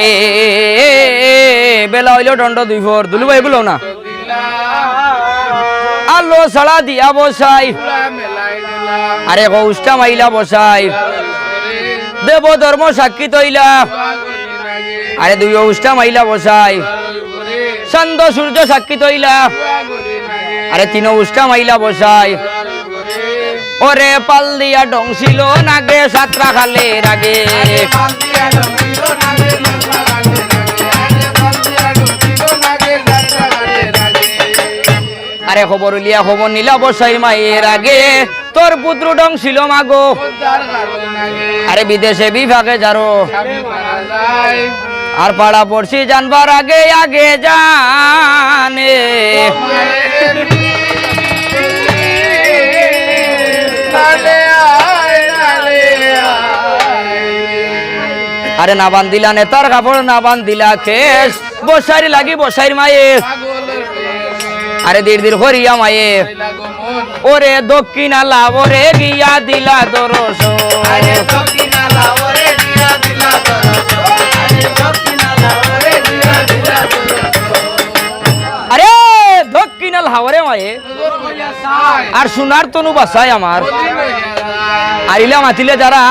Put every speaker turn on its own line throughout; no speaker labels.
এ বেলা হইলো দণ্ড দুই ফোর দুলু ভাই বলো না আলো সাড়া দিয়া বসাই আরে কৌষ্টা মাইলা বসাই দেব ধর্ম সাক্ষী তৈলা আরে দুই উষ্টা মাইলা বসাই চন্দ্র সূর্য সাক্ষী তৈলা আরে তিন উষ্টা মাইলা বসাই ওরে পাল দিয়া ডংছিল নাগে সাতরা খালে রাগে আরে খবর লিয়া খবর নিলা বসাই মায়ের আগে তোর পুত্র ডংছিল মাগো আরে বিদেশে বিভাগে যারো আর পাড়া পড়ছি জানবার আগে আগে জানে আরে না বান্ধিলা নেতার কাপড় না বান্ধিলা কেশ বসাই লাগি বসাইর মায়ে আরে দীর দীর হরিয়া মায়ে ওরে দক্ষিণা লাভরে গিয়া দিলা দরস আরে দক্ষিণাল হাওরে মায়ে আর সোনার তনু বাসায় আমার আইলা মাতিলে যারা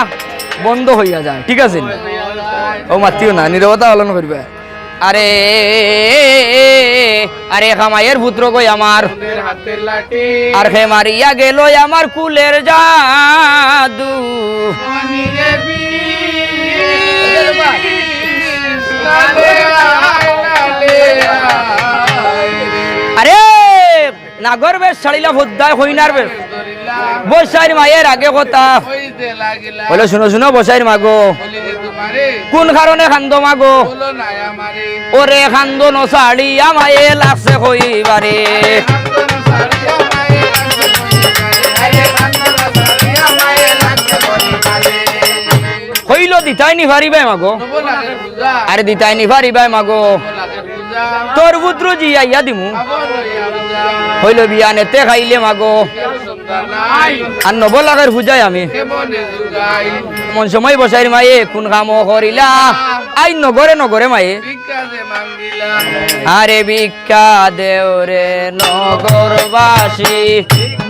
বন্ধ হইয়া যায় ঠিক আছে ও মাতিও না নীরবতা পালন করবে আরে আরে খামাইয়ের পুত্র কই আমার আর খে মারিয়া গেল আমার কুলের জাদু আরে নাগর বেশ ছাড়িলা ভোদ্দায় হইনার বেশ বসাইর মায়ের আগে কথা বলে শুনো শুনো বসাইর মাগো কোন কারণে খান্দ মাগো ওরে খান্দ নসাড়িয়া মায়ে লাগছে হইবারে হইল দিতাই নি পারিবাই মাগো আরে দিতাই নি পারিবাই মাগো তোর পুত্র জিয়াইয়া দিমু হইল বিয়া নেতে খাইলে মাগো আর নবলাগের পূজায় আমি মন সময় বসাইর মায়ে কোন কাম করিলা আই নগরে নগরে মায়ে আরে ভিক্ষা দেওরে নগরবাসী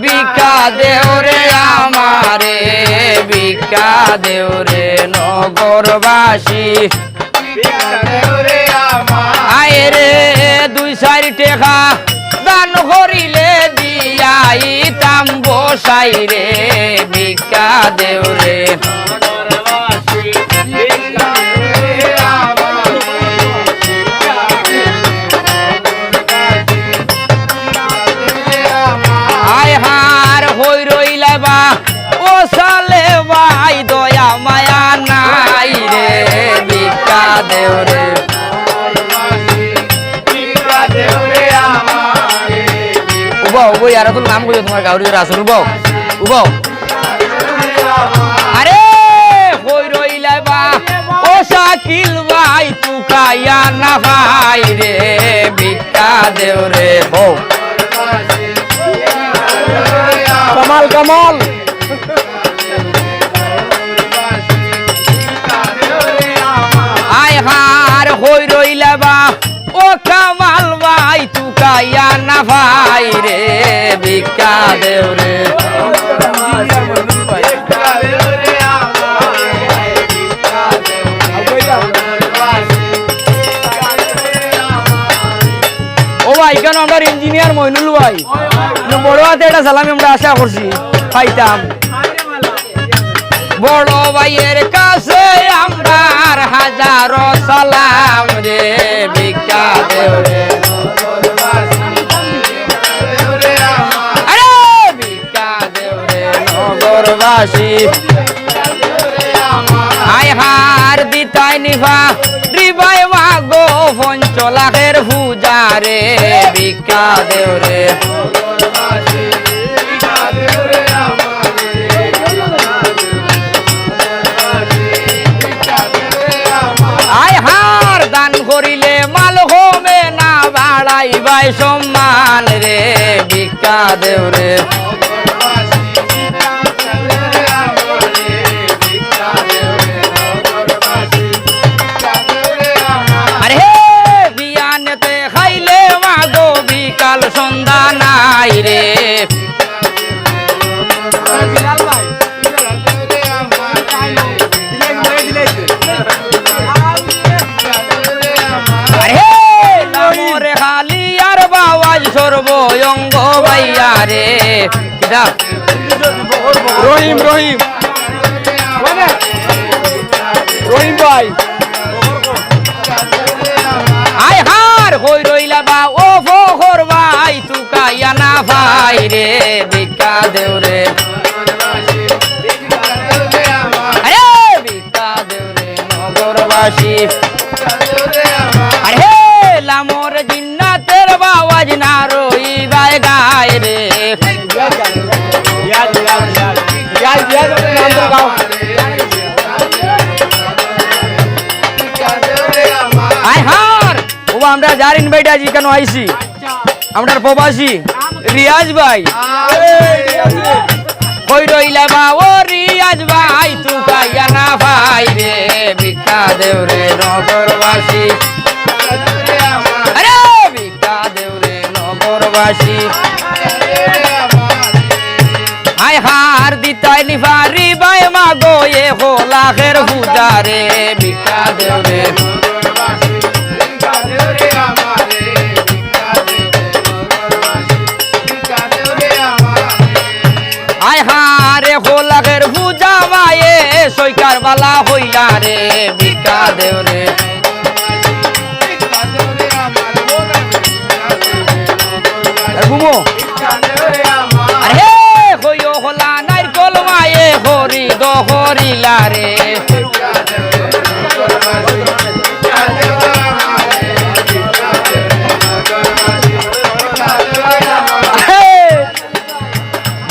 ভিক্ষা দেওরে আমারে ভিক্ষা দেওরে নগরবাসী আয় রে দুই চার টেকা দান করিলে দিয়াইতাম বসাই রে ভিক্ষা দেওরে আয় হার হই রইলা বা ও সালে ভাই দয়া মায়া নাই রে ভিক্ষা দেওরে উবাও উবাই আর তো নাম কইছো তোমার গাউরি রাসুল উবাও উবাও আরে কই রইলা বা ও শাকিল ভাই তুকায়া না ভাই রে ভিক্ষা দেও রে হো কামাল কামাল আয় হার কই রইলা বা ও কামাল ভাই তুকায়া না ভাই রে ভিক্ষা দেও রে ও ভাই কেন আমরা ইঞ্জিনিয়ার মইনুল ভাই বড় হাতে এটা সালামি আমরা আশা করছি পাইতাম বড় ভাইয়ের কাছে আমার হাজারো সালাম রে ভিক্ষা দেও রে আরে ভিক্ষা দেও রে নগরবাসী আয় হার দিতাই নিভা রিবাই মাগো পঞ্চলাখের পূজা রে ভিক্ষা দেও রে আয় হার দান করিলে মাল হোমে না বাড়াই ভাই সম্মান রে ভিক্ষা দেও রে রে নামরে খালি আর বাওয়াজ সর্বঙ্গ ভাইয়া রে কিরা
রহিম রহিম রহিম ভাই
আয় হার হই রইলা বা ও ফখর ভাই তুকাইয়া না ভাই রে ভিক্ষা দেও রে আরে ভিক্ষা দেও রে নগরবাসী আরে লামর জিন্নাতের বাওয়াজ না রই বাই গায় রে আয় হার ও আমরা জারিন বেটা জি কেন আইছি আমরা প্রবাসী রিয়াজ ভাই কই রইলা বা ও রিয়াজ ভাই তুকাইয়া না ভাই রে ভিক্ষা দেও রে নগরবাসী আরে ভিক্ষা দেও রে নগরবাসী আয় হার দিতাই নিফারি বাই মাগো এ হোলাখের পূজারে ভিক্ষা দেও রে আয় হারে হোলাখের পূজা মায়ে সৈকার বালা হইলা রে ভিক্ষা দেও রে ঘুমো আরে হইও হলা নারকল মায়ে হরি দহরিলা রে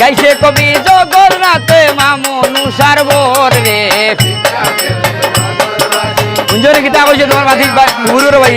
গাইছে কবি জগন্নাথে মামনু সারবর রে কুঞ্জরে গীতা কইছে তোমার মাথি গুরুর ভাই